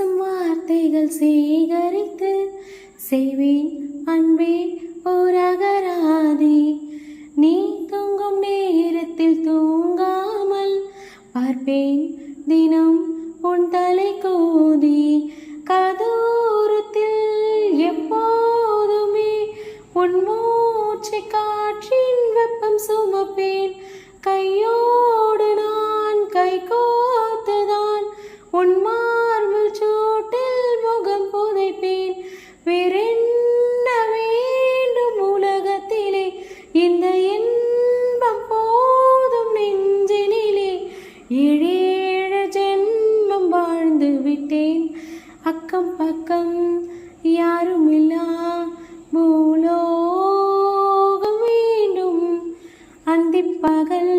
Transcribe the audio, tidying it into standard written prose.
பேசும் வார்த்தைகள் சேகரித்து செய்வேன் அன்பே ஓரகராதி. நீ தூங்கும் நேரத்தில் தூங்காமல் பார்ப்பேன் தினம் உன் தலை கோதி. கதோரத்தில் எப்போதுமே உன் மூச்சு காற்றின் வெப்பம் சுமப்பேன். கையோடு நான் கை கோத்துதான் உன் மார்பில் சூட்டில் முகம் புதைப்பேன். வேறென்ன வேண்டும் உலகத்திலே, இந்த இன்பம் போதும் நெஞ்சினிலே. ஏழேழு ஜென்மம் வாழ்ந்து விட்டேன், அக்கம் பக்கம் யாருமில்லா பூலோகம் வேண்டும். அந்திப்பகல்